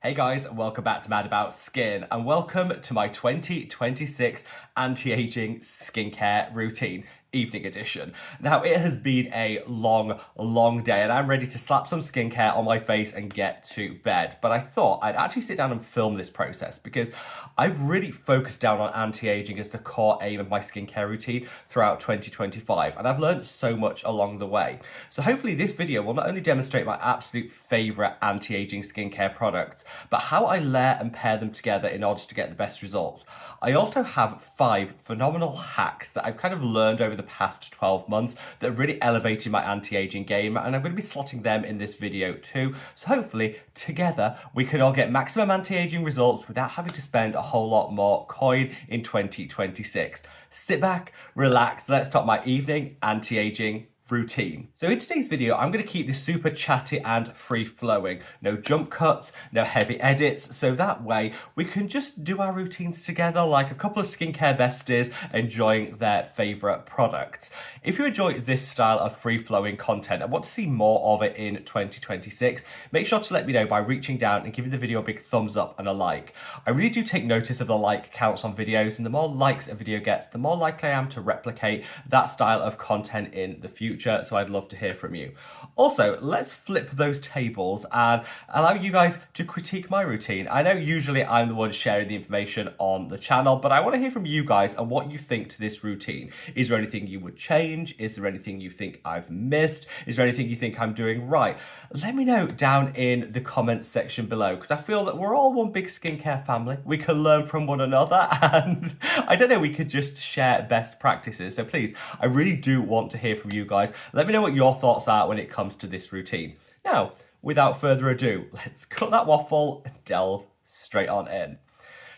Hey guys, welcome back to Mad About Skin and welcome to my 2026 anti-aging skincare routine, evening edition. Now it has been a long day and I'm ready to slap some skincare on my face and get to bed. But I thought I'd actually sit down and film this process because I've really focused down on anti-aging as the core aim of my skincare routine throughout 2025 and I've learned so much along the way. So hopefully this video will not only demonstrate my absolute favourite anti-aging skincare products, but how I layer and pair them together in order to get the best results. I also have 5 phenomenal hacks that I've kind of learned over the past 12 months that have really elevated my anti-aging game, and I'm going to be slotting them in this video too. So hopefully together we can all get maximum anti-aging results without having to spend a whole lot more coin in 2026. Sit back, relax, let's talk my evening anti-aging routine. So in today's video, I'm going to keep this super chatty and free flowing. No jump cuts, no heavy edits. So that way we can just do our routines together like a couple of skincare besties enjoying their favorite products. If you enjoy this style of free flowing content and want to see more of it in 2026, make sure to let me know by reaching down and giving the video a big thumbs up and a like. I really do take notice of the like counts on videos, and the more likes a video gets, the more likely I am to replicate that style of content in the future. So I'd love to hear from you. Also, let's flip those tables and allow you guys to critique my routine. I know usually I'm the one sharing the information on the channel, but I want to hear from you guys and what you think to this routine. Is there anything you would change? Is there anything you think I've missed? Is there anything you think I'm doing right? Let me know down in the comments section below, because I feel that we're all one big skincare family. We can learn from one another, and I don't know, we could just share best practices. So please, I really do want to hear from you guys. Let me know what your thoughts are when it comes to this routine. Now, without further ado, let's cut that waffle and delve straight on in.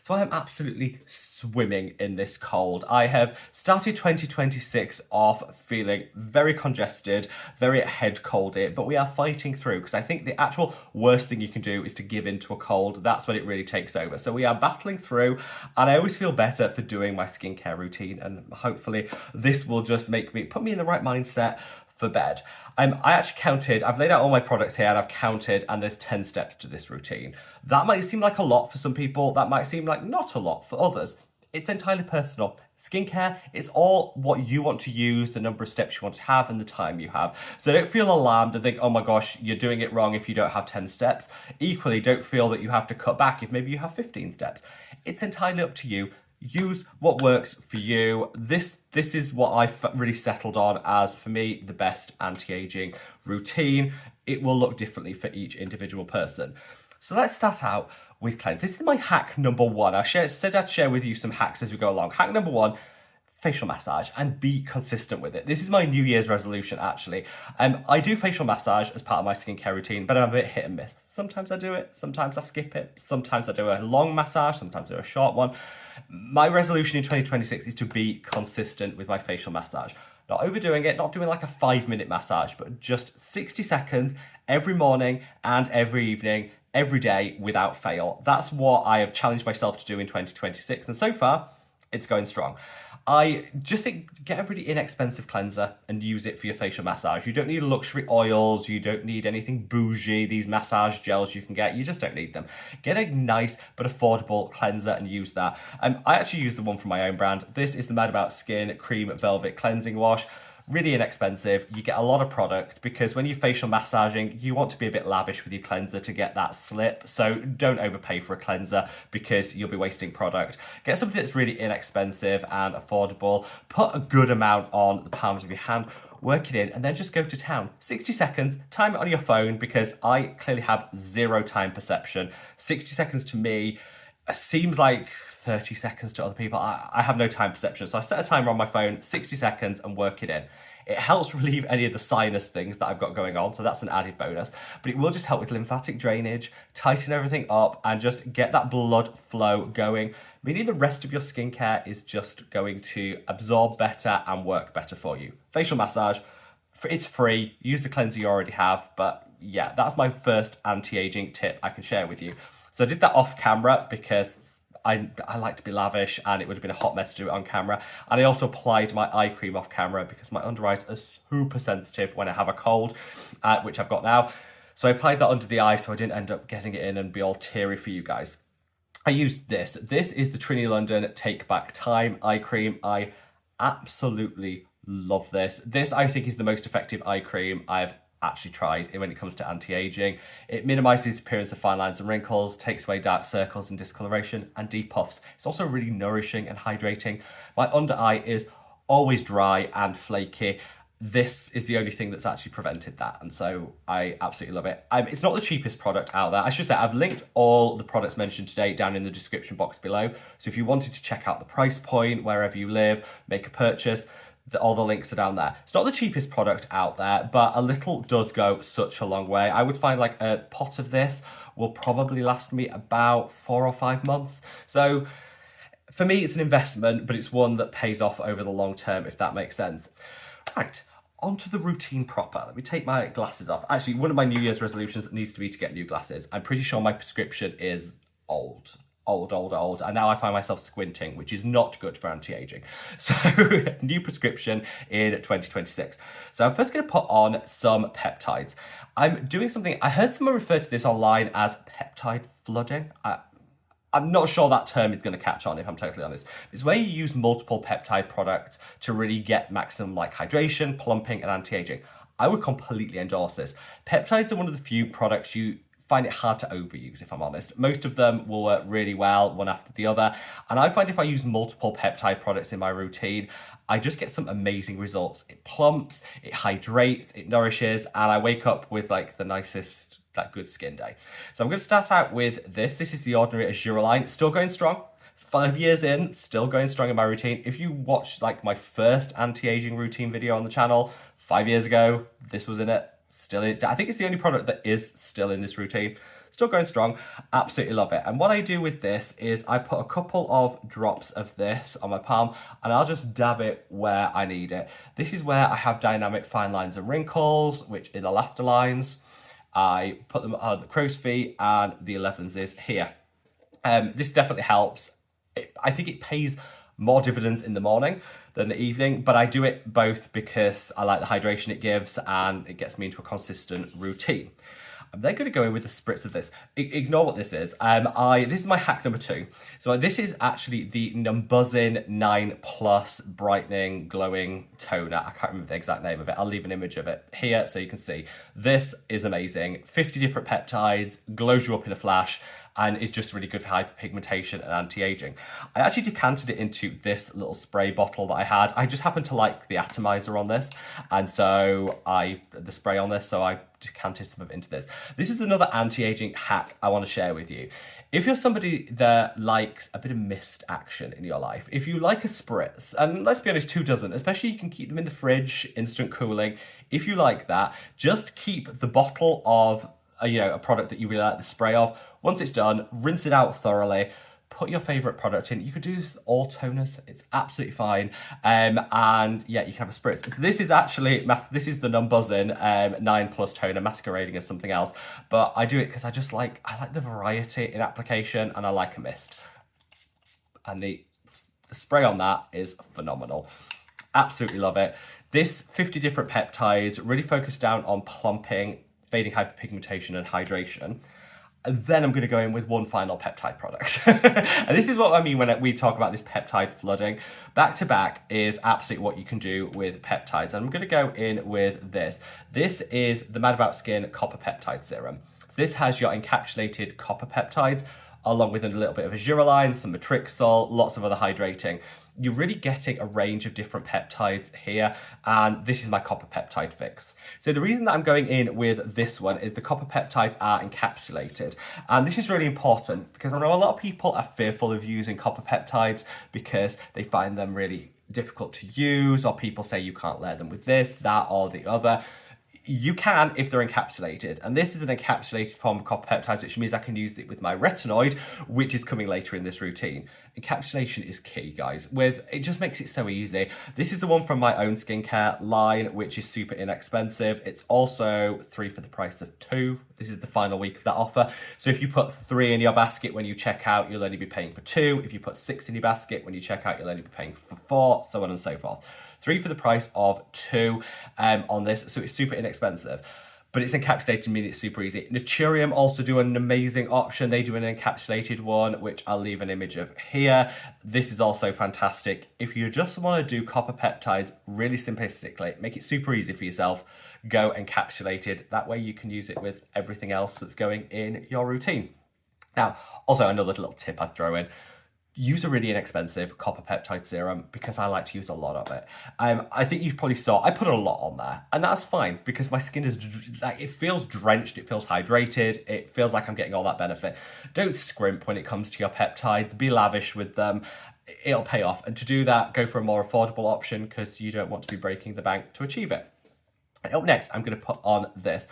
So I am absolutely swimming in this cold. I have started 2026 off feeling very congested, very head coldy, but we are fighting through, because I think the actual worst thing you can do is to give in to a cold. That's when it really takes over. So we are battling through, and I always feel better for doing my skincare routine, and hopefully this will just put me in the right mindset for bed. I actually counted, I've laid out all my products here and I've counted, and there's 10 steps to this routine. That might seem like a lot for some people, that might seem like not a lot for others. It's entirely personal. Skincare, it's all what you want to use, the number of steps you want to have, and the time you have. So don't feel alarmed and think, oh my gosh, you're doing it wrong if you don't have 10 steps. Equally, don't feel that you have to cut back if maybe you have 15 steps. It's entirely up to you. Use what works for you. This is what I've really settled on as, for me, the best anti-aging routine. It will look differently for each individual person. So let's start out with cleanse. This is my hack number 1. I said I'd share with you some hacks as we go along. Hack number 1, facial massage, and be consistent with it. This is my New Year's resolution, actually. I do facial massage as part of my skincare routine, but I'm a bit hit and miss. Sometimes I do it, sometimes I skip it, sometimes I do a long massage, sometimes I do a short one. My resolution in 2026 is to be consistent with my facial massage. Not overdoing it, not doing like a 5-minute massage, but just 60 seconds every morning and every evening, every day without fail. That's what I have challenged myself to do in 2026, and so far, it's going strong. I just think, get a really inexpensive cleanser and use it for your facial massage. You don't need luxury oils, you don't need anything bougie, these massage gels you can get, you just don't need them. Get a nice but affordable cleanser and use that. I actually use the one from my own brand. This is the Mad About Skin Cream Velvet Cleansing Wash. Really inexpensive. You get a lot of product, because when you're facial massaging, you want to be a bit lavish with your cleanser to get that slip. So don't overpay for a cleanser, because you'll be wasting product. Get something that's really inexpensive and affordable. Put a good amount on the palms of your hand. Work it in, and then just go to town. 60 seconds, time it on your phone, because I clearly have zero time perception. 60 seconds to me seems like 30 seconds to other people. I have no time perception. So I set a timer on my phone, 60 seconds, and work it in. It helps relieve any of the sinus things that I've got going on, so that's an added bonus. But it will just help with lymphatic drainage, tighten everything up, and just get that blood flow going, meaning the rest of your skincare is just going to absorb better and work better for you. Facial massage, it's free. Use the cleanser you already have, but yeah, that's my first anti-aging tip I can share with you. So I did that off camera because I like to be lavish, and it would have been a hot mess to do it on camera. And I also applied my eye cream off camera because my under eyes are super sensitive when I have a cold, which I've got now. So I applied that under the eye so I didn't end up getting it in and be all teary for you guys. I used this. This is the Trinity London Take Back Time eye cream. I absolutely love this. This, I think, is the most effective eye cream I've actually tried when it comes to anti-aging. It minimises the appearance of fine lines and wrinkles, takes away dark circles and discoloration, and depuffs. It's also really nourishing and hydrating. My under eye is always dry and flaky. This is the only thing that's actually prevented that, and so I absolutely love it. It's not the cheapest product out there. I should say I've linked all the products mentioned today down in the description box below, so if you wanted to check out the price point, wherever you live, make a purchase, all the links are down there. It's not the cheapest product out there, but a little does go such a long way. I would find like a pot of this will probably last me about 4 or 5 months. So for me, it's an investment, but it's one that pays off over the long term, if that makes sense. Right, onto the routine proper. Let me take my glasses off. Actually, one of my New Year's resolutions needs to be to get new glasses. I'm pretty sure my prescription is old, and now I find myself squinting, which is not good for anti-aging. So new prescription in 2026. So I'm first going to put on some peptides. I'm doing something, I heard someone refer to this online as peptide flooding. I'm not sure that term is going to catch on, if I'm totally honest. It's where you use multiple peptide products to really get maximum like hydration, plumping, and anti-aging. I would completely endorse this. Peptides are one of the few products you find it hard to overuse, if I'm honest. Most of them will work really well, one after the other. And I find if I use multiple peptide products in my routine, I just get some amazing results. It plumps, it hydrates, it nourishes, and I wake up with like the nicest, that good skin day. So I'm going to start out with this. This is the Ordinary Azure, still going strong. 5 years in, still going strong in my routine. If you watched like my first anti-aging routine video on the channel 5 years ago, this was in it, still in it. I think it's the only product that is still in this routine. Still going strong, absolutely love it. And what I do with this is I put a couple of drops of this on my palm and I'll just dab it where I need it. This is where I have dynamic fine lines and wrinkles, which in the laughter lines. I put them on the crow's feet and the 11s is here. This definitely helps. I think it pays more dividends in the morning than the evening, but I do it both because I like the hydration it gives and it gets me into a consistent routine. I'm then going to go in with a spritz of this. Ignore what this is. This is my hack number 2. So this is actually the Numbuzzin 9 Plus Brightening Glowing Toner. I can't remember the exact name of it. I'll leave an image of it here so you can see. This is amazing. 50 different peptides, glows you up in a flash, and is just really good for hyperpigmentation and anti-aging. I actually decanted it into this little spray bottle that I had. I just happened to like the atomizer on this, and so the spray on this, so I decanted some of it into this. This is another anti-aging hack I want to share with you. If you're somebody that likes a bit of mist action in your life, if you like a spritz, and let's be honest, who doesn't? Especially you can keep them in the fridge, instant cooling. If you like that, just keep the bottle of a product that you really like the spray of. Once it's done, rinse it out thoroughly, put your favorite product in. You could do this with all toners, it's absolutely fine. And yeah, you can have a spritz. This is actually, this is the Numbuzzin 9 Plus toner, masquerading as something else. But I do it because I like the variety in application and I like a mist. And the spray on that is phenomenal. Absolutely love it. This 50 different peptides, really focused down on plumping, fading hyperpigmentation and hydration. And then I'm going to go in with one final peptide product. And this is what I mean when we talk about this peptide flooding. Back to back is absolutely what you can do with peptides. And I'm going to go in with this. This is the Mad About Skin Copper Peptide Serum. So this has your encapsulated copper peptides, along with a little bit of azurine, some matrixol, lots of other hydrating. You're really getting a range of different peptides here, and this is my copper peptide fix. So the reason that I'm going in with this one is the copper peptides are encapsulated, and this is really important because I know a lot of people are fearful of using copper peptides because they find them really difficult to use, or people say you can't layer them with this, that, or the other. You can if they're encapsulated, and this is an encapsulated form of copper peptides, which means I can use it with my retinoid, which is coming later in this routine. Encapsulation is key, guys. It just makes it so easy. This is the one from my own skincare line, which is super inexpensive. It's also 3 for the price of 2. This is the final week of that offer. So if you put 3 in your basket when you check out, you'll only be paying for 2. If you put 6 in your basket when you check out, you'll only be paying for 4, so on and so forth. 3 for the price of 2 on this, so it's super inexpensive. but it's encapsulated, meaning it's super easy. Naturium also do an amazing option. They do an encapsulated one, which I'll leave an image of here. This is also fantastic. If you just want to do copper peptides really simplistically, make it super easy for yourself, go encapsulated. That way you can use it with everything else that's going in your routine. Now, also another little tip I throw in. Use a really inexpensive copper peptide serum because I like to use a lot of it. I think you probably saw, I put a lot on there, and that's fine because my skin is like, it feels drenched, it feels hydrated, it feels like I'm getting all that benefit. Don't scrimp when it comes to your peptides, be lavish with them. It'll pay off. And to do that, go for a more affordable option because you don't want to be breaking the bank to achieve it. And up next, I'm going to put on this.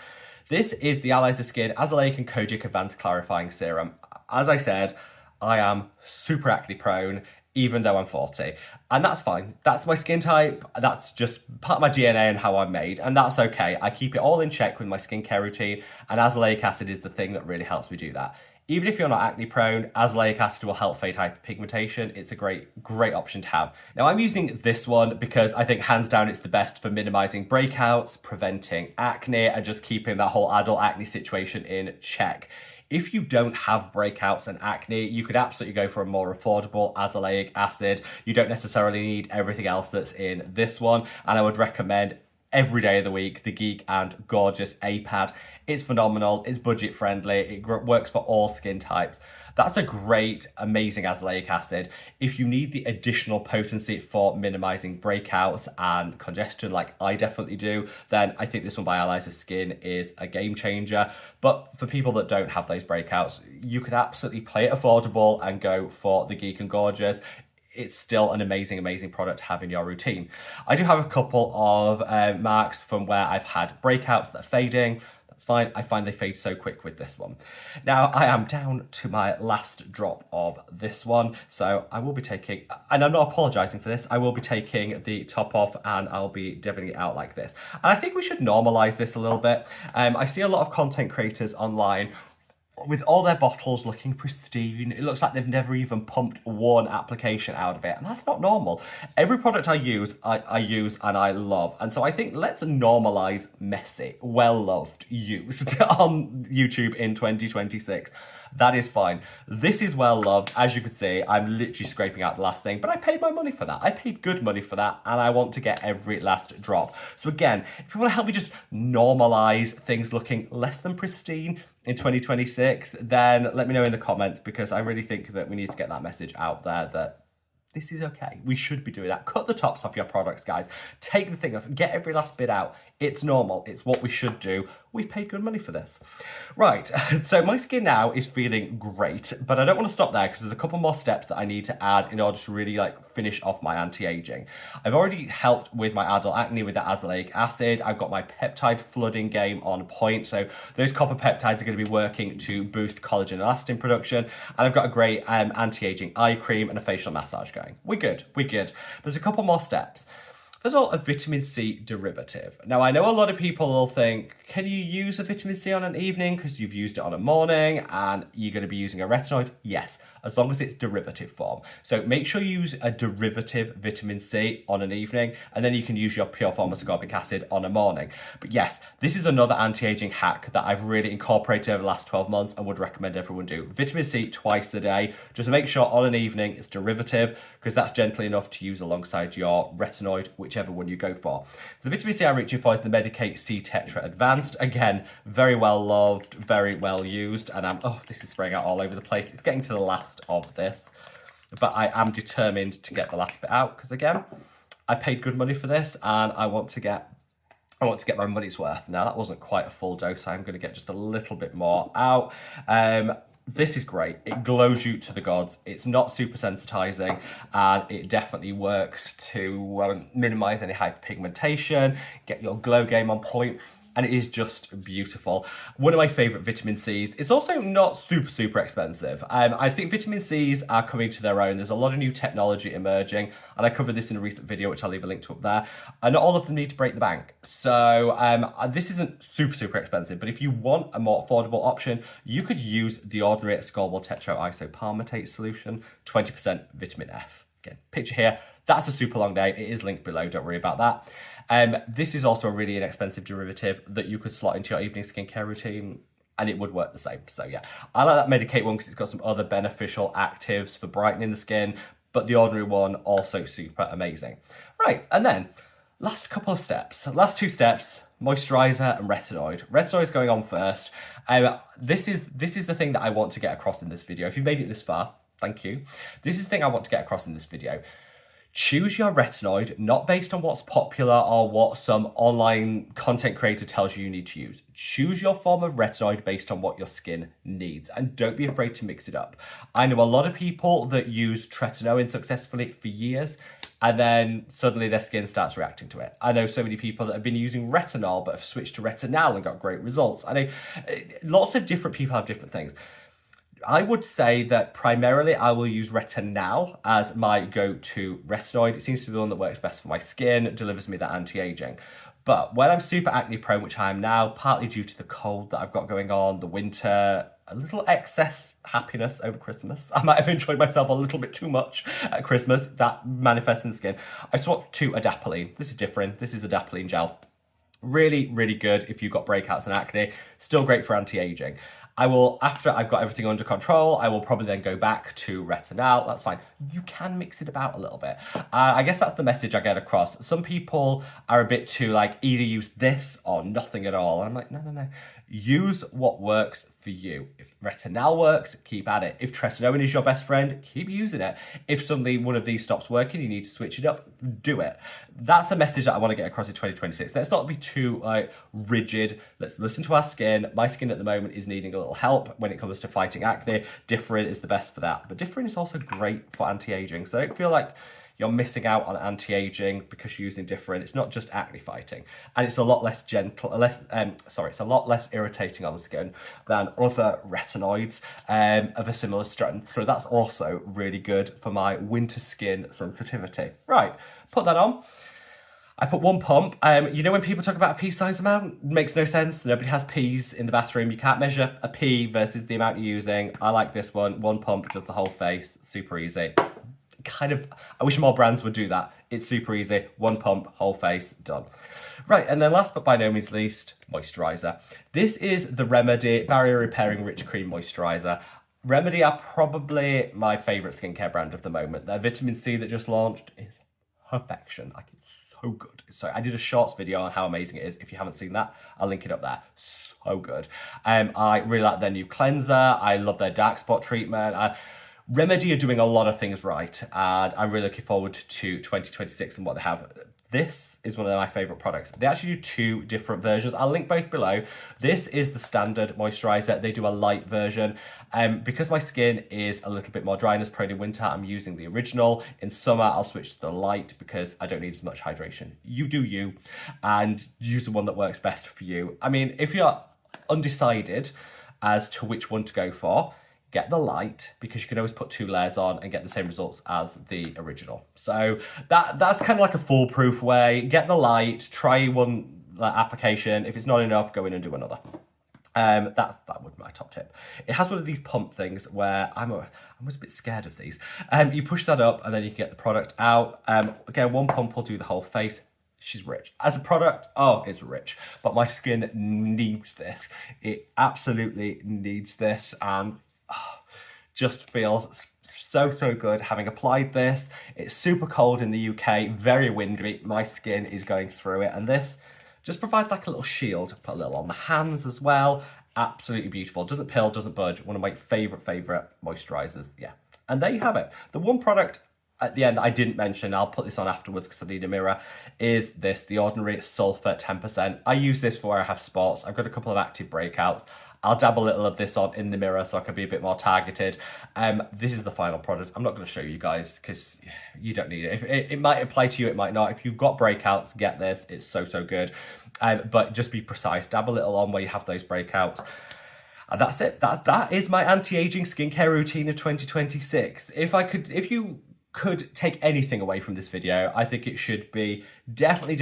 This is the Allies of Skin Azealic and Kojic Advanced Clarifying Serum. As I said, I am super acne prone, even though I'm 40. And that's fine. That's my skin type. That's just part of my DNA and how I'm made. And that's okay. I keep it all in check with my skincare routine. And azelaic acid is the thing that really helps me do that. Even if you're not acne prone, azelaic acid will help fade hyperpigmentation. It's a great option to have. Now I'm using this one because I think hands down it's the best for minimizing breakouts, preventing acne, and just keeping that whole adult acne situation in check. If you don't have breakouts and acne, you could absolutely go for a more affordable azelaic acid. You don't necessarily need everything else that's in this one. And I would recommend every day of the week, the Geek and Gorgeous A-Pad. It's phenomenal, it's budget friendly, it works for all skin types. That's a great, amazing azelaic acid. If you need the additional potency for minimizing breakouts and congestion, like I definitely do, then I think this one by Allies of Skin is a game changer. But for people that don't have those breakouts, you could absolutely play it affordable and go for the Geek and Gorgeous. It's still an amazing, amazing product to have in your routine. I do have a couple of marks from where I've had breakouts that are fading. That's fine. I find they fade so quick with this one. Now I am down to my last drop of this one. So I will be taking, and I'm not apologizing for this, I will be taking the top off and I'll be dipping it out like this. And I think we should normalize this a little bit. I see a lot of content creators online with all their bottles looking pristine. It looks like they've never even pumped one application out of it, and that's not normal. Every product I use, I use and I love, and so I think let's normalize messy, well-loved used on YouTube in 2026. That is fine. This is well loved. As you can see, I'm literally scraping out the last thing, but I paid my money for that. I paid good money for that, and I want to get every last drop. So again, if you want to help me just normalize things looking less than pristine in 2026, then let me know in the comments, because I really think that we need to get that message out there that this is okay. We should be doing that. Cut the tops off your products, guys. Take the thing off, get every last bit out. It's normal. It's what we should do. We've paid good money for this. Right, so my skin now is feeling great, but I don't want to stop there because there's a couple more steps that I need to add in order to really finish off my anti-aging. I've already helped with my adult acne with the azelaic acid. I've got my peptide flooding game on point. So those copper peptides are going to be working to boost collagen elastin production. And I've got a great anti-aging eye cream and a facial massage going. We're good. But there's a couple more steps. First of all, a vitamin C derivative. Now, I know a lot of people will think, can you use a vitamin C on an evening because you've used it on a morning and you're going to be using a retinoid? Yes, as long as it's derivative form. So make sure you use a derivative vitamin C on an evening, and then you can use your pure form ascorbic acid on a morning. But yes, this is another anti-aging hack that I've really incorporated over the last 12 months and would recommend everyone do. Vitamin C twice a day. Just make sure on an evening it's derivative, because that's gently enough to use alongside your retinoid, whichever one you go for. The vitamin C I'm reaching for is the Medicate C Tetra Advanced. Again, very well loved, very well used, and this is spraying out all over the place. It's getting to the last of this, but I am determined to get the last bit out, because again, I paid good money for this and I want to get my money's worth. Now that wasn't quite a full dose, I'm going to get just a little bit more out. This is great. It glows you to the gods. It's not super sensitizing, and it definitely works to minimize any hyperpigmentation, get your glow game on point, and it is just beautiful. One of my favorite vitamin C's. It's also not super expensive. I think vitamin C's are coming to their own. There's a lot of new technology emerging, and I covered this in a recent video, which I'll leave a link to up there. And not all of them need to break the bank. So this isn't super expensive, but if you want a more affordable option, you could use the ordinary ascorbyl tetroisopalmitate solution, 20% vitamin F. again, picture here, that's a super long day. It is linked below, don't worry about that. This is also a really inexpensive derivative that you could slot into your evening skincare routine and it would work the same. So yeah, I like that Medicate one because it's got some other beneficial actives for brightening the skin, but the ordinary one also super amazing. Right, and then last couple of steps, last two steps, moisturizer and retinoid. Retinoid is going on first. This is the thing that I want to get across in this video. If you've made it this far, thank you. This is the thing I want to get across in this video. Choose your retinoid, not based on what's popular or what some online content creator tells you need to use. Choose your form of retinoid based on what your skin needs, and don't be afraid to mix it up. I know a lot of people that use retinoid successfully for years, and then suddenly their skin starts reacting to it. I know so many people that have been using retinol but have switched to retinol and got great results. I know lots of different people have different things. I would say that primarily I will use retinol as my go-to retinoid. It seems to be the one that works best for my skin, delivers me that anti-aging. But when I'm super acne prone, which I am now, partly due to the cold that I've got going on, the winter, a little excess happiness over Christmas. I might have enjoyed myself a little bit too much at Christmas. That manifests in the skin. I swapped to adapalene. This is different. This is adapalene gel. Really, really good if you've got breakouts and acne. Still great for anti-aging. I will, after I've got everything under control, I will probably then go back to retinol. That's fine. You can mix it about a little bit. I guess that's the message I get across. Some people are a bit too like, either use this or nothing at all. And I'm like, no. Use what works for you. If retinol works, keep at it. If tretinoin is your best friend, keep using it. If suddenly one of these stops working, you need to switch it up, do it. That's a message that I want to get across in 2026. Let's not be too rigid. Let's listen to our skin. My skin at the moment is needing a little help when it comes to fighting acne. Different is the best for that. But different is also great for anti-aging. So don't feel like you're missing out on anti-aging because you're using different. It's not just acne fighting, and it's a lot less gentle, it's a lot less irritating on the skin than other retinoids of a similar strength. So that's also really good for my winter skin sensitivity. Right, put that on. I put one pump. You know when people talk about a pea size amount? It makes no sense. Nobody has peas in the bathroom. You can't measure a pea versus the amount you're using. I like this one. One pump, just the whole face. Super easy. I wish more brands would do that. It's super easy. One pump, whole face, done. Right, and then last but by no means least, moisturizer. This is the Remedy Barrier Repairing Rich Cream Moisturizer. Remedy are probably my favourite skincare brand of the moment. Their vitamin C that just launched is perfection. Like, it's so good. So I did a shorts video on how amazing it is. If you haven't seen that, I'll link it up there. So good. I really like their new cleanser. I love their dark spot treatment. Remedy are doing a lot of things right, and I'm really looking forward to 2026 and what they have. This is one of my favourite products. They actually do two different versions. I'll link both below. This is the standard moisturiser. They do a light version. Because my skin is a little bit more dryness prone in winter, I'm using the original. In summer, I'll switch to the light because I don't need as much hydration. You do you, and use the one that works best for you. I mean, if you're undecided as to which one to go for, get the light, because you can always put 2 layers on and get the same results as the original. So that's kind of like a foolproof way. Get the light, try one application. If it's not enough, go in and do another. That would be my top tip. It has one of these pump things where I'm a bit scared of these. You push that up and then you can get the product out. Again, one pump will do the whole face. She's rich. As a product, oh, it's rich. But my skin needs this. It absolutely needs this, and just feels so good having applied this. It's super cold in the UK, very windy. My skin is going through it, and this just provides like a little shield. Put a little on the hands as well. Absolutely beautiful. Doesn't pill, doesn't budge. One of my favorite moisturizers. Yeah. And there you have it. The one product at the end that I didn't mention, I'll put this on afterwards because I need a mirror, is this, the Ordinary Sulfur 10%. I use this for where I have spots. I've got a couple of active breakouts. I'll dab a little of this on in the mirror so I can be a bit more targeted. This is the final product. I'm not going to show you guys because you don't need it. It might apply to you, it might not. If you've got breakouts, get this. It's so good. But just be precise. Dab a little on where you have those breakouts. And that's it. That is my anti-aging skincare routine of 2026. If you could take anything away from this video, I think it should be definitely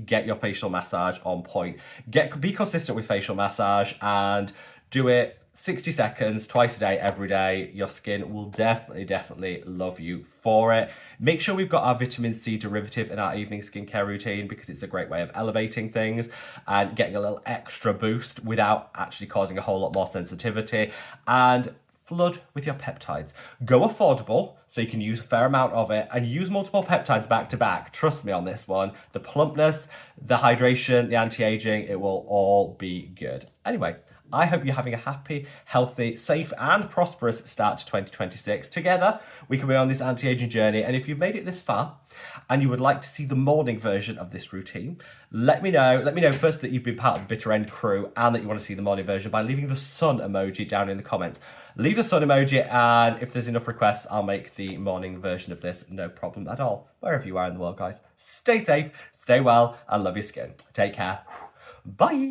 get your facial massage on point. Be consistent with facial massage and do it 60 seconds, twice a day, every day. Your skin will definitely love you for it. Make sure we've got our vitamin C derivative in our evening skincare routine because it's a great way of elevating things and getting a little extra boost without actually causing a whole lot more sensitivity. And flood with your peptides. Go affordable so you can use a fair amount of it and use multiple peptides back to back. Trust me on this one. The plumpness, the hydration, the anti-aging, it will all be good. Anyway, I hope you're having a happy, healthy, safe and prosperous start to 2026. Together, we can be on this anti-aging journey. And if you've made it this far and you would like to see the morning version of this routine, let me know. Let me know first that you've been part of the Bitter End crew and that you want to see the morning version by leaving the sun emoji down in the comments. Leave the sun emoji, and if there's enough requests, I'll make the morning version of this, no problem at all. Wherever you are in the world, guys, stay safe, stay well, and love your skin. Take care. Bye.